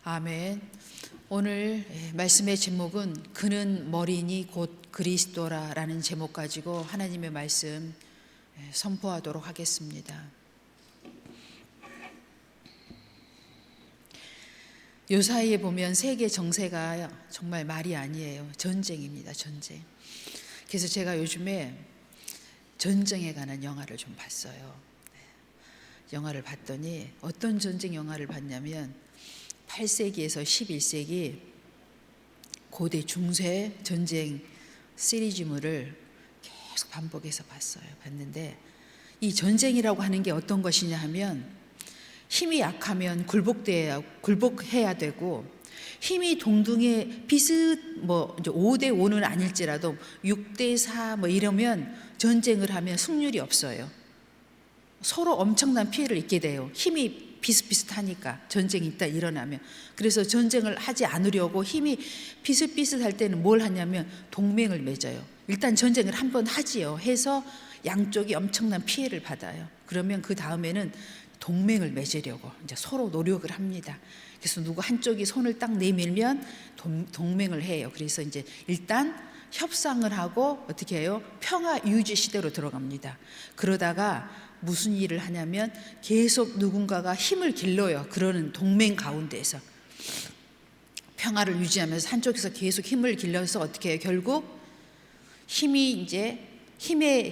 아멘. 오늘 말씀의 제목은 그는 머리니 곧 그리스도라라는 제목 가지고 하나님의 말씀 선포하도록 하겠습니다. 요 사이에 보면 세계 정세가 정말 말이 아니에요. 전쟁입니다. 전쟁. 그래서 제가 요즘에 전쟁에 관한 영화를 좀 봤어요. 영화를 봤더니 어떤 전쟁 영화를 봤냐면 8세기에서 11세기 고대 중세 전쟁 시리즈물을 계속 반복해서 봤는데 이 전쟁이라고 하는 게 어떤 것이냐 하면 힘이 약하면 굴복해야 되고 힘이 동등해 이제 5대 5는 아닐지라도 6대 4 이러면 전쟁을 하면 승률이 없어요. 서로 엄청난 피해를 입게 돼요. 힘이 비슷비슷하니까 전쟁이 일단 일어나면. 그래서 전쟁을 하지 않으려고 힘이 비슷비슷할 때는 뭘 하냐면 동맹을 맺어요. 일단 전쟁을 한번 하지요. 해서 양쪽이 엄청난 피해를 받아요. 그러면 그 다음에는 동맹을 맺으려고 이제 서로 노력을 합니다. 그래서 누구 한쪽이 손을 딱 내밀면 동맹을 해요. 그래서 이제 일단 협상을 하고 어떻게 해요? 평화 유지 시대로 들어갑니다. 그러다가 무슨 일을 하냐면 계속 누군가가 힘을 길러요. 그러는 동맹 가운데에서 평화를 유지하면서 한쪽에서 계속 힘을 길러서 어떻게 해요? 결국 힘의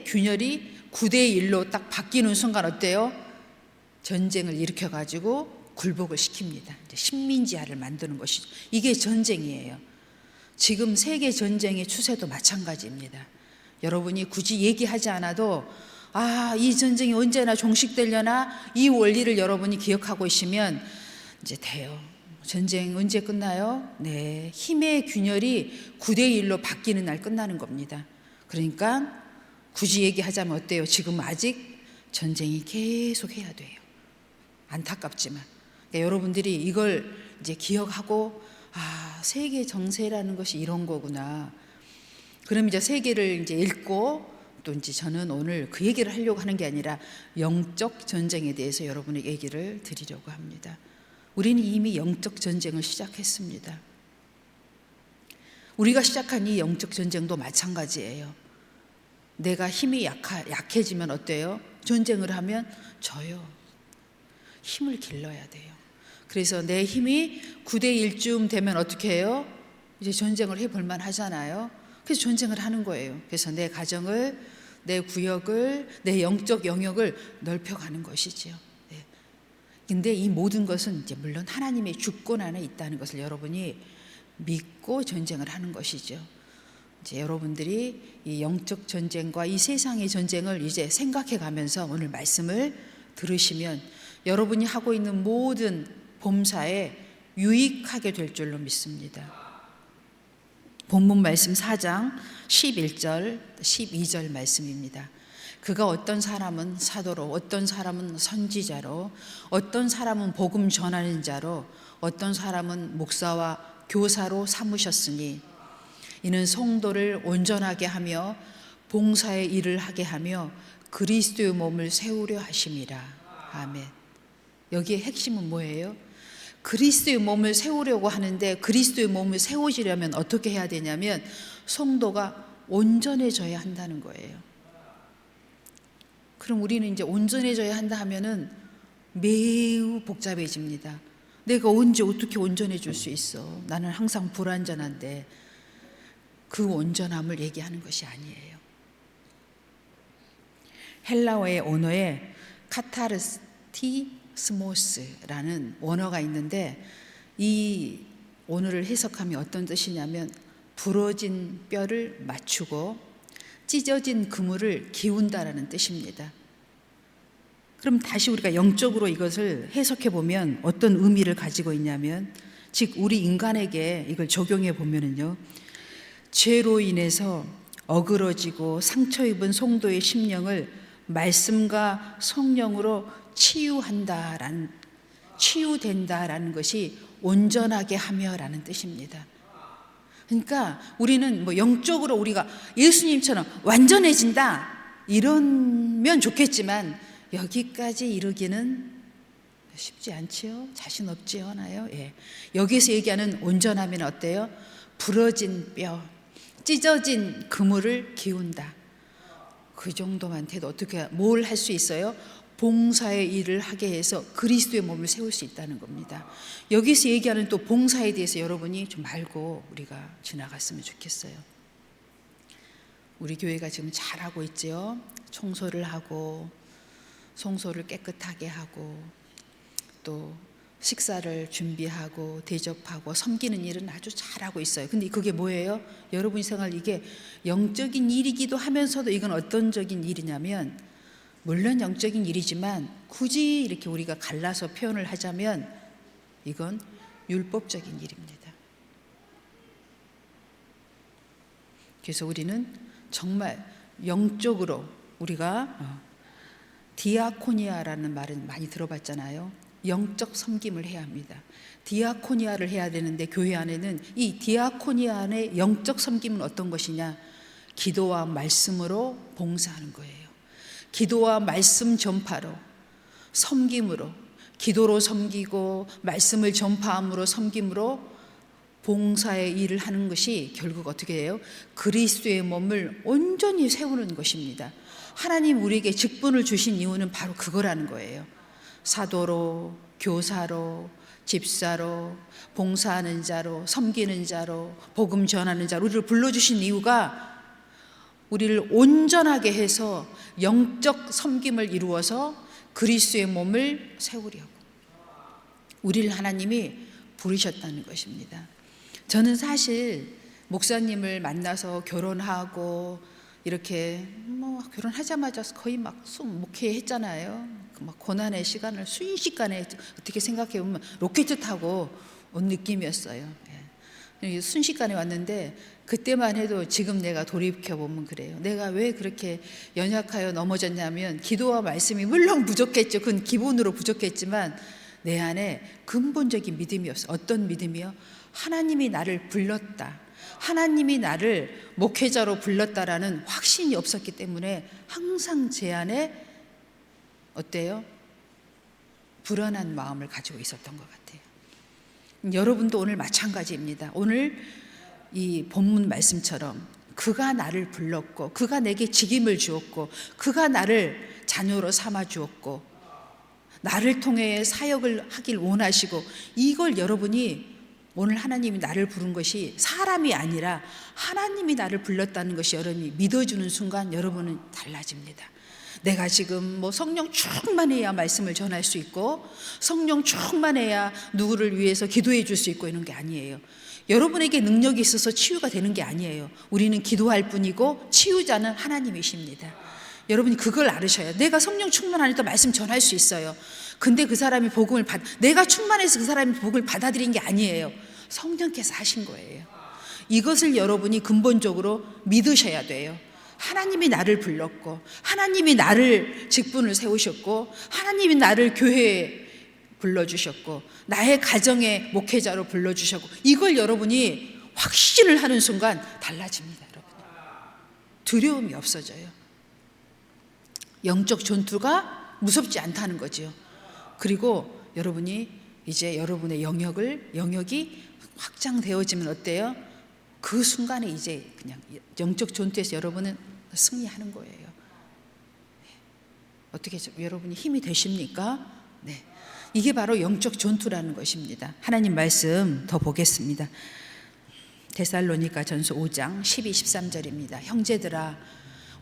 균열이 9대 1로 딱 바뀌는 순간 어때요? 전쟁을 일으켜 가지고 굴복을 시킵니다. 이제 식민지화를 만드는 것이죠. 이게 전쟁이에요. 지금 세계 전쟁의 추세도 마찬가지입니다. 여러분이 굳이 얘기하지 않아도 이 전쟁이 언제나 종식되려나 이 원리를 여러분이 기억하고 있으면 이제 돼요. 전쟁 언제 끝나요? 네, 힘의 균열이 9대 1로 바뀌는 날 끝나는 겁니다. 그러니까 굳이 얘기하자면 어때요? 지금 아직 전쟁이 계속 해야 돼요. 안타깝지만 그러니까 여러분들이 이걸 이제 기억하고 세계 정세라는 것이 이런 거구나. 그럼 이제 세계를 이제 읽고 또 이제 저는 오늘 그 얘기를 하려고 하는 게 아니라 영적 전쟁에 대해서 여러분에게 얘기를 드리려고 합니다. 우리는 이미 영적 전쟁을 시작했습니다. 우리가 시작한 이 영적 전쟁도 마찬가지예요. 내가 힘이 약해지면 어때요? 전쟁을 하면 져요. 힘을 길러야 돼요. 그래서 내 힘이 9대 1쯤 되면 어떻게 해요? 이제 전쟁을 해볼 만 하잖아요. 그래서 전쟁을 하는 거예요. 그래서 내 가정을, 내 구역을, 내 영적 영역을 넓혀가는 것이지요. 근데 이 모든 것은 이제 물론 하나님의 주권 안에 있다는 것을 여러분이 믿고 전쟁을 하는 것이죠. 이제 여러분들이 이 영적 전쟁과 이 세상의 전쟁을 이제 생각해 가면서 오늘 말씀을 들으시면 여러분이 하고 있는 모든 범사에 유익하게 될 줄로 믿습니다. 본문 말씀 4장 11절 12절 말씀입니다. 그가 어떤 사람은 사도로, 어떤 사람은 선지자로, 어떤 사람은 복음 전하는 자로, 어떤 사람은 목사와 교사로 삼으셨으니 이는 성도를 온전하게 하며 봉사의 일을 하게 하며 그리스도의 몸을 세우려 하심이라. 아멘. 여기에 핵심은 뭐예요? 그리스도의 몸을 세우려고 하는데 그리스도의 몸을 세우시려면 어떻게 해야 되냐면 성도가 온전해져야 한다는 거예요. 그럼 우리는 이제 온전해져야 한다 하면은 매우 복잡해집니다. 내가 언제 어떻게 온전해질 수 있어? 나는 항상 불완전한데 그 온전함을 얘기하는 것이 아니에요. 헬라어의 언어에 카타르스모스라는 원어가 있는데 이 원어를 해석하면 어떤 뜻이냐면 부러진 뼈를 맞추고 찢어진 그물을 기운다라는 뜻입니다. 그럼 다시 우리가 영적으로 이것을 해석해 보면 어떤 의미를 가지고 있냐면 즉 우리 인간에게 이걸 적용해 보면은요, 죄로 인해서 어그러지고 상처 입은 성도의 심령을 말씀과 성령으로 치유된다라는 것이 온전하게 하며라는 뜻입니다. 그러니까 우리는 영적으로 우리가 예수님처럼 완전해진다 이러면 좋겠지만 여기까지 이르기는 쉽지 않지요? 자신 없지요? 하나요? 예. 여기서 얘기하는 온전함은 어때요? 부러진 뼈, 찢어진 그물을 기운다. 그 정도만 돼도 어떻게 뭘 할 수 있어요? 봉사의 일을 하게 해서 그리스도의 몸을 세울 수 있다는 겁니다. 여기서 얘기하는 또 봉사에 대해서 여러분이 좀 알고 우리가 지나갔으면 좋겠어요. 우리 교회가 지금 잘하고 있지요. 청소를 하고 성소를 깨끗하게 하고 또 식사를 준비하고 대접하고 섬기는 일은 아주 잘하고 있어요. 근데 그게 뭐예요? 여러분이 생각할 이게 영적인 일이기도 하면서도 이건 어떤적인 일이냐면, 물론 영적인 일이지만 굳이 이렇게 우리가 갈라서 표현을 하자면 이건 율법적인 일입니다. 그래서 우리는 정말 영적으로 우리가 디아코니아라는 말은 많이 들어봤잖아요. 영적 섬김을 해야 합니다. 디아코니아를 해야 되는데 교회 안에는 이 디아코니아 안에 영적 섬김은 어떤 것이냐? 기도와 말씀으로 봉사하는 거예요. 기도와 말씀 전파로, 섬김으로, 기도로 섬기고 말씀을 전파함으로 섬김으로 봉사의 일을 하는 것이 결국 어떻게 해요? 그리스도의 몸을 온전히 세우는 것입니다. 하나님 우리에게 직분을 주신 이유는 바로 그거라는 거예요. 사도로, 교사로, 집사로, 봉사하는 자로, 섬기는 자로, 복음 전하는 자로 우리를 불러주신 이유가 우리를 온전하게 해서 영적 섬김을 이루어서 그리스도의 몸을 세우려고 우리를 하나님이 부르셨다는 것입니다. 저는 사실 목사님을 만나서 결혼하고 이렇게 결혼하자마자 거의 막 목회했잖아요. 막 고난의 시간을 순식간에 어떻게 생각해 보면 로켓 타고 온 느낌이었어요. 순식간에 왔는데 그때만 해도 지금 내가 돌이켜 보면 그래요. 내가 왜 그렇게 연약하여 넘어졌냐면 기도와 말씀이 물론 부족했죠. 그건 기본으로 부족했지만 내 안에 근본적인 믿음이 없어요. 어떤 믿음이요? 하나님이 나를 불렀다. 하나님이 나를 목회자로 불렀다라는 확신이 없었기 때문에 항상 제 안에 어때요? 불안한 마음을 가지고 있었던 것 같아요. 여러분도 오늘 마찬가지입니다. 오늘 이 본문 말씀처럼 그가 나를 불렀고 그가 내게 직임을 주었고 그가 나를 자녀로 삼아 주었고 나를 통해 사역을 하길 원하시고 이걸 여러분이 오늘 하나님이 나를 부른 것이 사람이 아니라 하나님이 나를 불렀다는 것이 여러분이 믿어주는 순간 여러분은 달라집니다. 내가 지금 성령 충만해야 말씀을 전할 수 있고 성령 충만해야 누구를 위해서 기도해 줄 수 있고 이런 게 아니에요. 여러분에게 능력이 있어서 치유가 되는 게 아니에요. 우리는 기도할 뿐이고 치유자는 하나님이십니다. 여러분이 그걸 알으셔야 돼요. 내가 성령 충만하니까 말씀 전할 수 있어요. 근데 그 사람이 복음을 내가 충만해서 그 사람이 복음을 받아들인 게 아니에요. 성령께서 하신 거예요. 이것을 여러분이 근본적으로 믿으셔야 돼요. 하나님이 나를 불렀고 하나님이 나를 직분을 세우셨고 하나님이 나를 교회에 불러주셨고 나의 가정의 목회자로 불러주셨고 이걸 여러분이 확신을 하는 순간 달라집니다. 여러분. 두려움이 없어져요. 영적 전투가 무섭지 않다는 거죠. 그리고 여러분이 이제 여러분의 영역이 확장되어지면 어때요? 그 순간에 이제 그냥 영적 전투에서 여러분은 승리하는 거예요. 어떻게 여러분이 힘이 되십니까? 네. 이게 바로 영적 전투라는 것입니다. 하나님 말씀 더 보겠습니다. 데살로니가 전서 5장 12, 13절입니다. 형제들아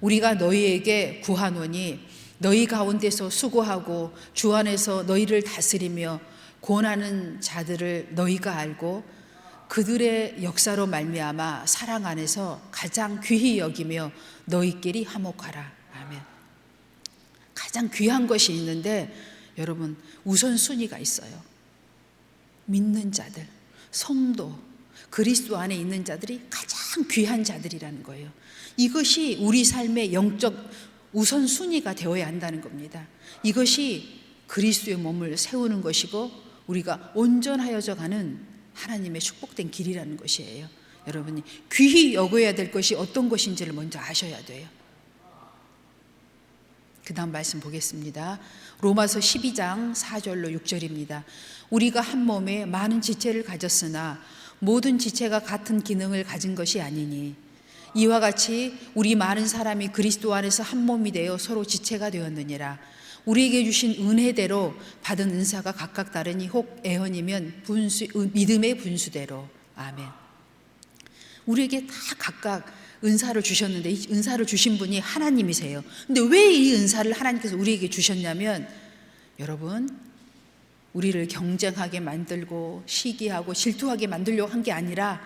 우리가 너희에게 구하노니 너희 가운데서 수고하고 주 안에서 너희를 다스리며 권하는 자들을 너희가 알고 그들의 역사로 말미암아 사랑 안에서 가장 귀히 여기며 너희끼리 화목하라. 아멘. 가장 귀한 것이 있는데 여러분 우선순위가 있어요. 믿는 자들, 성도, 그리스도 안에 있는 자들이 가장 귀한 자들이라는 거예요. 이것이 우리 삶의 영적 우선순위가 되어야 한다는 겁니다. 이것이 그리스도의 몸을 세우는 것이고 우리가 온전하여져 가는 하나님의 축복된 길이라는 것이에요. 여러분이 귀히 여겨야 될 것이 어떤 것인지를 먼저 아셔야 돼요. 그 다음 말씀 보겠습니다. 로마서 12장 4절로 6절입니다. 우리가 한 몸에 많은 지체를 가졌으나 모든 지체가 같은 기능을 가진 것이 아니니 이와 같이 우리 많은 사람이 그리스도 안에서 한 몸이 되어 서로 지체가 되었느니라. 우리에게 주신 은혜대로 받은 은사가 각각 다르니 혹 애언이면 믿음의 분수대로. 아멘. 우리에게 다 각각 은사를 주셨는데 이 은사를 주신 분이 하나님이세요. 근데 왜 이 은사를 하나님께서 우리에게 주셨냐면, 여러분, 우리를 경쟁하게 만들고 시기하고 질투하게 만들려고 한 게 아니라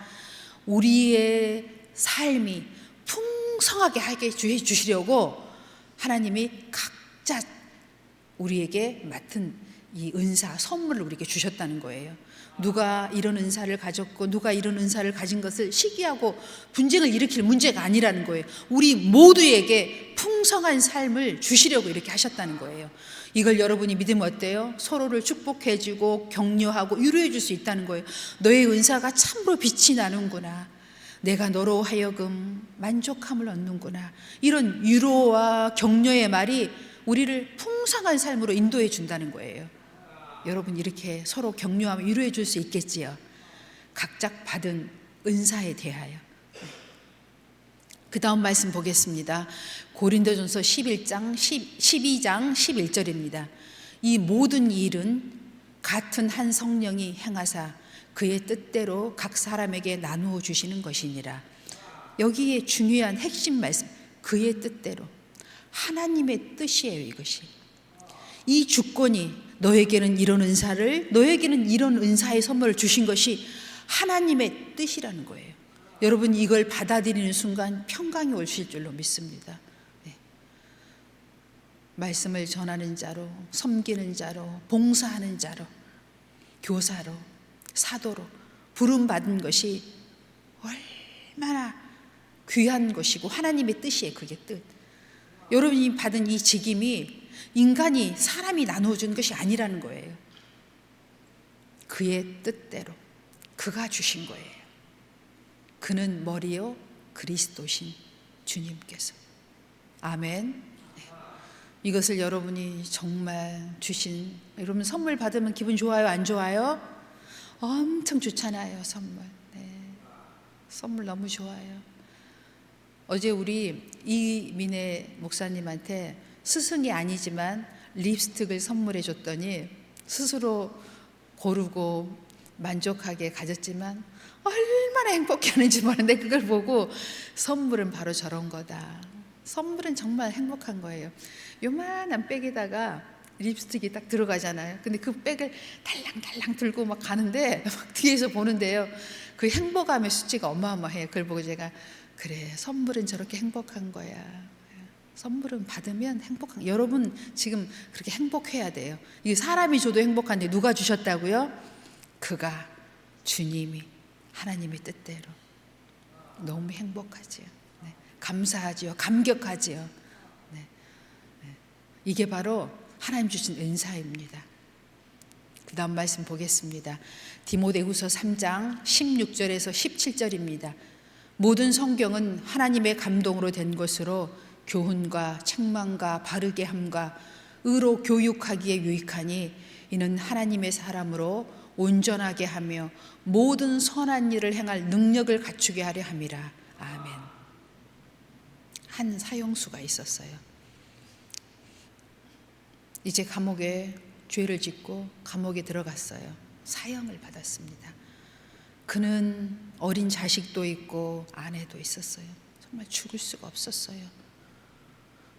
우리의 삶이 풍성하게 하게 해주시려고 하나님이 각자 우리에게 맡은 이 은사, 선물을 우리에게 주셨다는 거예요. 누가 이런 은사를 가졌고 누가 이런 은사를 가진 것을 시기하고 분쟁을 일으킬 문제가 아니라는 거예요. 우리 모두에게 풍성한 삶을 주시려고 이렇게 하셨다는 거예요. 이걸 여러분이 믿으면 어때요? 서로를 축복해주고 격려하고 위로해 줄 수 있다는 거예요. 너의 은사가 참으로 빛이 나는구나. 내가 너로 하여금 만족함을 얻는구나. 이런 위로와 격려의 말이 우리를 풍성한 삶으로 인도해 준다는 거예요. 여러분, 이렇게 서로 격려하며 위로해 줄 수 있겠지요. 각자 받은 은사에 대하여. 그 다음 말씀 보겠습니다. 고린도전서 12장 11절입니다. 이 모든 일은 같은 한 성령이 행하사 그의 뜻대로 각 사람에게 나누어 주시는 것이니라. 여기에 중요한 핵심 말씀, 그의 뜻대로. 하나님의 뜻이에요. 이것이, 이 주권이 너에게는 이런 은사를, 너에게는 이런 은사의 선물을 주신 것이 하나님의 뜻이라는 거예요. 여러분, 이걸 받아들이는 순간 평강이 오실 줄로 믿습니다. 네. 말씀을 전하는 자로, 섬기는 자로, 봉사하는 자로, 교사로, 사도로 부름받은 것이 얼마나 귀한 것이고 하나님의 뜻이에요. 그게 뜻. 여러분이 받은 이 직임이 인간이, 사람이 나누어준 것이 아니라는 거예요. 그의 뜻대로 그가 주신 거예요. 그는 머리요 그리스도신 주님께서. 아멘. 이것을 여러분이 정말 주신, 여러분 선물 받으면 기분 좋아요, 안 좋아요? 엄청 좋잖아요. 선물. 네. 선물 너무 좋아요. 어제 우리 이민혜 목사님한테 스승이 아니지만 립스틱을 선물해 줬더니 스스로 고르고 만족하게 가졌지만 얼마나 행복해하는지 모르는데, 그걸 보고 선물은 바로 저런 거다. 선물은 정말 행복한 거예요. 요만한 백에다가 립스틱이 딱 들어가잖아요. 근데 그 백을 달랑달랑 들고 막 가는데 막 뒤에서 보는데요, 그 행복감의 수치가 어마어마해요. 그걸 보고 제가, 그래, 선물은 저렇게 행복한 거야. 선물은 받으면 행복한, 여러분 지금 그렇게 행복해야 돼요. 이게 사람이 줘도 행복한데 누가 주셨다고요? 그가, 주님이, 하나님의 뜻대로. 너무 행복하지요. 네. 감사하지요. 감격하지요. 네. 네. 이게 바로 하나님 주신 은사입니다. 그 다음 말씀 보겠습니다. 디모데후서 3장 16절에서 17절입니다. 모든 성경은 하나님의 감동으로 된 것으로 교훈과 책망과 바르게 함과 의로 교육하기에 유익하니 이는 하나님의 사람으로 온전하게 하며 모든 선한 일을 행할 능력을 갖추게 하려 함이라. 아멘. 한 사형수가 있었어요. 이제 감옥에 죄를 짓고 감옥에 들어갔어요. 사형을 받았습니다. 그는 어린 자식도 있고 아내도 있었어요. 정말 죽을 수가 없었어요.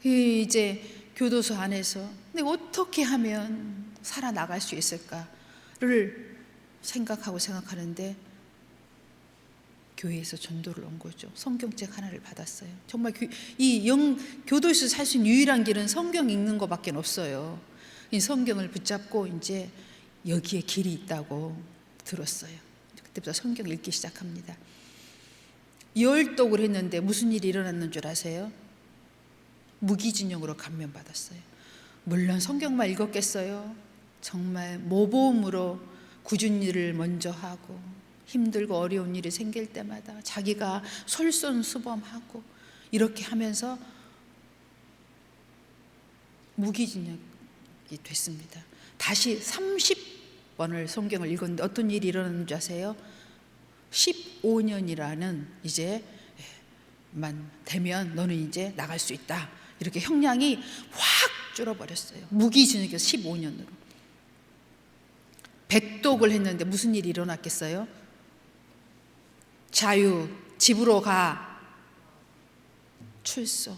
이제 교도소 안에서 내가 어떻게 하면 살아나갈 수 있을까를 생각하는데 교회에서 전도를 온 거죠. 성경책 하나를 받았어요. 정말 교도소에서 살 수 있는 유일한 길은 성경 읽는 것밖에 없어요. 이 성경을 붙잡고 이제 여기에 길이 있다고 들었어요. 그때부터 성경 읽기 시작합니다. 열독을 했는데 무슨 일이 일어났는 줄 아세요? 무기징역으로 감면받았어요. 물론 성경만 읽었겠어요? 정말 모범으로 굳은 일을 먼저 하고 힘들고 어려운 일이 생길 때마다 자기가 솔선수범하고 이렇게 하면서 무기징역이 됐습니다. 다시 30번을 성경을 읽었는데 어떤 일이 일어났는지 아세요? 15년이라는 이제 만 되면 너는 이제 나갈 수 있다. 이렇게 형량이 확 줄어버렸어요. 무기징역에서 15년으로. 백독을 했는데 무슨 일이 일어났겠어요? 자유, 집으로 가, 출소.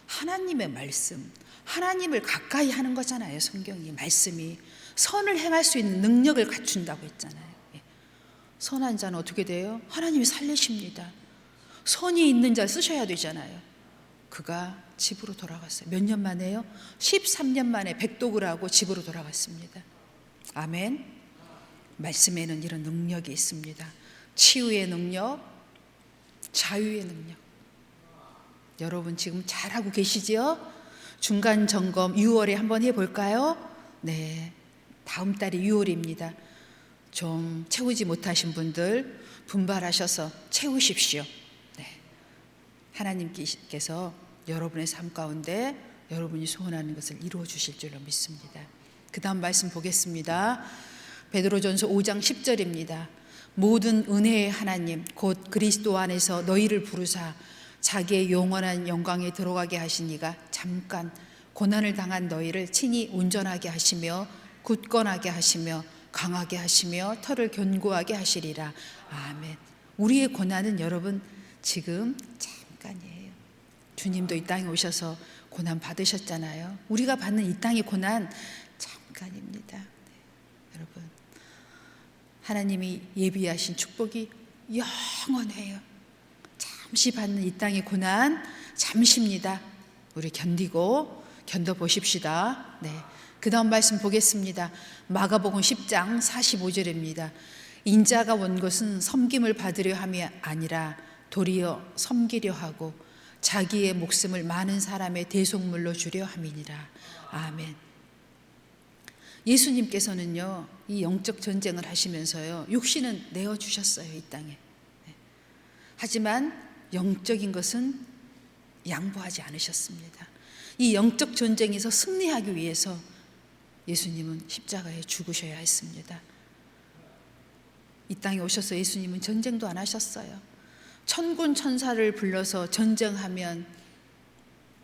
하나님의 말씀, 하나님을 가까이 하는 거잖아요. 성경이, 말씀이 선을 행할 수 있는 능력을 갖춘다고 했잖아요. 선한 자는 어떻게 돼요? 하나님이 살리십니다. 선이 있는 자 쓰셔야 되잖아요. 그가 집으로 돌아갔어요. 몇 년 만에요? 13년 만에 백독을 하고 집으로 돌아갔습니다. 아멘. 말씀에는 이런 능력이 있습니다. 치유의 능력, 자유의 능력. 여러분 지금 잘하고 계시지요? 중간 점검 6월에 한번 해볼까요? 네, 다음 달이 6월입니다. 좀 채우지 못하신 분들 분발하셔서 채우십시오. 네. 하나님께서 여러분의 삶 가운데 여러분이 소원하는 것을 이루어 주실 줄로 믿습니다. 그 다음 말씀 보겠습니다. 베드로전서 5장 10절입니다. 모든 은혜의 하나님 곧 그리스도 안에서 너희를 부르사 자기의 영원한 영광에 들어가게 하신 이가 잠깐 고난을 당한 너희를 친히 온전하게 하시며 굳건하게 하시며 강하게 하시며 털을 견고하게 하시리라. 아멘. 우리의 고난은 여러분 지금 잠깐이에요. 주님도 이 땅에 오셔서 고난 받으셨잖아요. 우리가 받는 이 땅의 고난 잠깐입니다. 네, 여러분 하나님이 예비하신 축복이 영원해요. 잠시 받는 이 땅의 고난 잠시입니다. 우리 견뎌보십시다. 네. 그 다음 말씀 보겠습니다. 마가복음 10장 45절입니다. 인자가 온 것은 섬김을 받으려 함이 아니라 도리어 섬기려 하고 자기의 목숨을 많은 사람의 대속물로 주려 함이니라. 아멘. 예수님께서는요, 이 영적 전쟁을 하시면서요, 육신은 내어주셨어요, 이 땅에. 하지만 영적인 것은 양보하지 않으셨습니다. 이 영적 전쟁에서 승리하기 위해서 예수님은 십자가에 죽으셔야 했습니다. 이 땅에 오셔서 예수님은 전쟁도 안 하셨어요. 천군 천사를 불러서 전쟁하면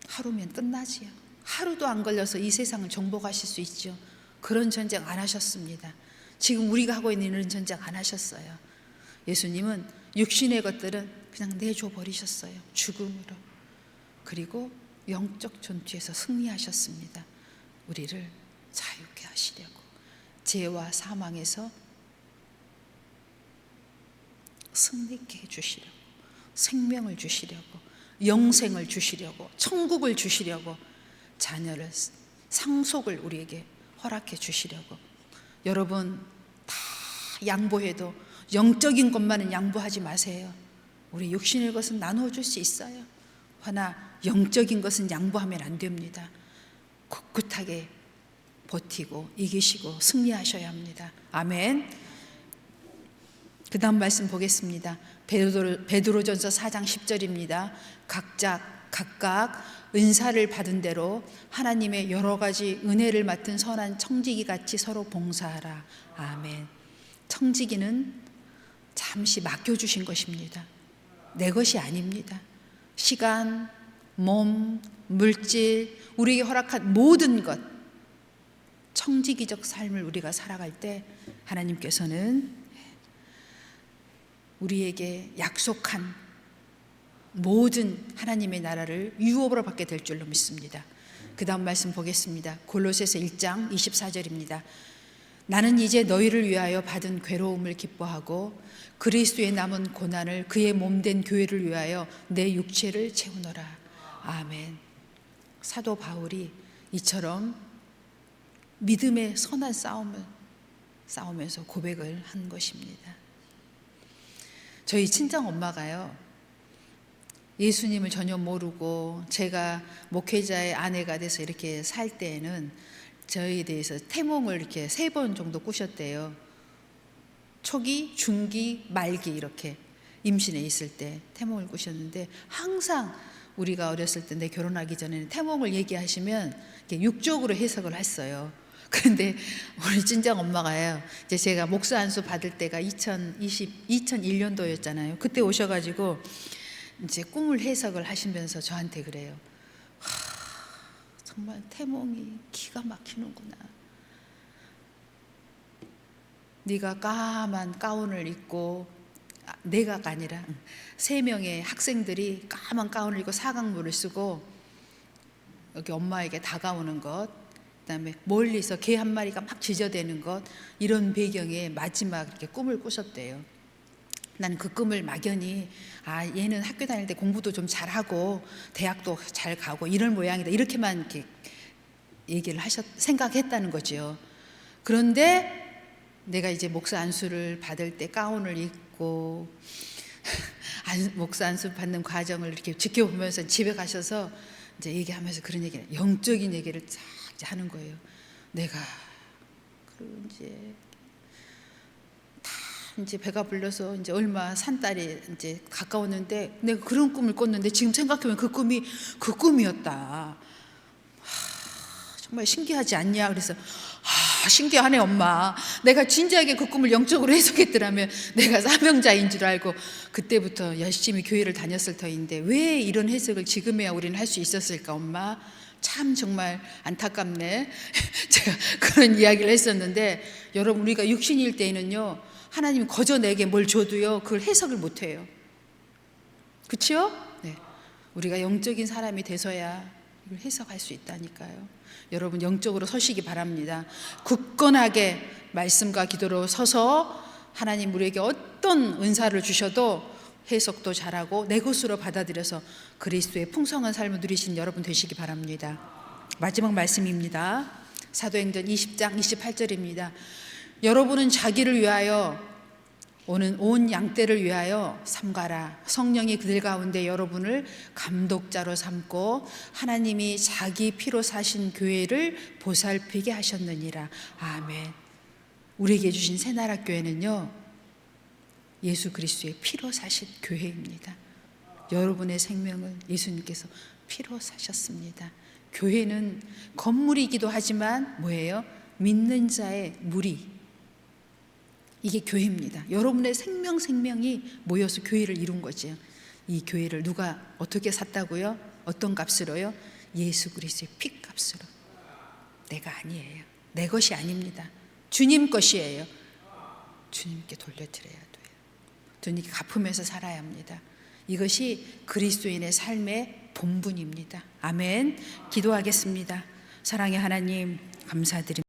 하루면 끝나지요. 하루도 안 걸려서 이 세상을 정복하실 수 있죠. 그런 전쟁 안 하셨습니다. 지금 우리가 하고 있는 이런 전쟁 안 하셨어요. 예수님은 육신의 것들은 그냥 내줘 버리셨어요. 죽음으로. 그리고 영적 전투에서 승리하셨습니다. 우리를 자유케 하시려고, 죄와 사망에서 승리케 해주시려고, 생명을 주시려고, 영생을 주시려고, 천국을 주시려고, 자녀를, 상속을 우리에게 허락해 주시려고. 여러분 다 양보해도 영적인 것만은 양보하지 마세요. 우리 육신의 것은 나누어 줄 수 있어요. 허나 영적인 것은 양보하면 안 됩니다. 꿋꿋하게 버티고 이기시고 승리하셔야 합니다. 아멘. 그 다음 말씀 보겠습니다. 베드로전서 4장 10절입니다. 각각 은사를 받은 대로 하나님의 여러 가지 은혜를 맡은 선한 청지기 같이 서로 봉사하라. 아멘. 청지기는 잠시 맡겨주신 것입니다. 내 것이 아닙니다. 시간, 몸, 물질, 우리에게 허락한 모든 것, 청지기적 삶을 우리가 살아갈 때 하나님께서는 우리에게 약속한 모든 하나님의 나라를 유업으로 받게 될 줄로 믿습니다. 그 다음 말씀 보겠습니다. 골로새서 1장 24절입니다. 나는 이제 너희를 위하여 받은 괴로움을 기뻐하고 그리스도의 남은 고난을 그의 몸된 교회를 위하여 내 육체를 채우노라. 아멘. 사도 바울이 이처럼 믿음의 선한 싸움을 싸우면서 고백을 한 것입니다. 저희 친정 엄마가요, 예수님을 전혀 모르고 제가 목회자의 아내가 돼서 이렇게 살 때에는 저희에 대해서 태몽을 이렇게 3번 정도 꾸셨대요. 초기, 중기, 말기 이렇게 임신해 있을 때 태몽을 꾸셨는데 항상 우리가 어렸을 때 내 결혼하기 전에는 태몽을 얘기하시면 이렇게 육적으로 해석을 했어요. 그런데 우리 친정 엄마가요, 이제 제가 목사 안수 받을 때가 2001년도였잖아요. 그때 오셔가지고 이제 꿈을 해석을 하시면서 저한테 그래요. 정말 태몽이 기가 막히는구나. 네가 까만 가운을 입고, 내가 아니라 3명의 학생들이 까만 가운을 입고 사각물을 쓰고 여기 엄마에게 다가오는 것, 그다음에 멀리서 개 한 마리가 막 지저대는 것, 이런 배경에 마지막 이렇게 꿈을 꾸셨대요. 나는 그 꿈을 막연히 얘는 학교 다닐 때 공부도 좀 잘하고 대학도 잘 가고 이런 모양이다, 이렇게만 이렇게 얘기를 생각했다는 거죠. 그런데 내가 이제 목사 안수를 받을 때 가운을 입고 목사 안수 받는 과정을 이렇게 지켜보면서 집에 가셔서 이제 얘기하면서 그런 얘기를, 영적인 얘기를 쫙 하는 거예요. 내가 이제 배가 불러서 이제 얼마 산딸이 이제 가까웠는데 내가 그런 꿈을 꿨는데 지금 생각해보면 그 꿈이 그 꿈이었다. 정말 신기하지 않냐? 그래서 신기하네 엄마. 내가 진지하게 그 꿈을 영적으로 해석했더라면 내가 사명자인 줄 알고 그때부터 열심히 교회를 다녔을 터인데 왜 이런 해석을 지금에야 우리는 할 수 있었을까 엄마? 참 정말 안타깝네. 제가 그런 이야기를 했었는데, 여러분 우리가 육신일 때에는요, 하나님이 거저 내게 뭘 줘도요 그걸 해석을 못해요. 그렇죠? 네. 우리가 영적인 사람이 돼서야 이걸 해석할 수 있다니까요. 여러분 영적으로 서시기 바랍니다. 굳건하게 말씀과 기도로 서서 하나님 우리에게 어떤 은사를 주셔도 해석도 잘하고 내 것으로 받아들여서 그리스도의 풍성한 삶을 누리신 여러분 되시기 바랍니다. 마지막 말씀입니다. 사도행전 20장 28절입니다. 여러분은 자기를 위하여 오는 온 양떼를 위하여 삼가라. 성령이 그들 가운데 여러분을 감독자로 삼고 하나님이 자기 피로 사신 교회를 보살피게 하셨느니라. 아멘. 우리에게 주신 새나라 교회는요, 예수 그리스도의 피로 사신 교회입니다. 여러분의 생명을 예수님께서 피로 사셨습니다. 교회는 건물이기도 하지만 뭐예요? 믿는 자의 무리, 이게 교회입니다. 여러분의 생명이 모여서 교회를 이룬 거죠. 이 교회를 누가 어떻게 샀다고요? 어떤 값으로요? 예수 그리스도의 피값으로. 내가 아니에요. 내 것이 아닙니다. 주님 것이에요. 주님께 돌려드려야 돼요. 주님께 갚으면서 살아야 합니다. 이것이 그리스도인의 삶의 본분입니다. 아멘. 기도하겠습니다. 사랑의 하나님, 감사드립니다.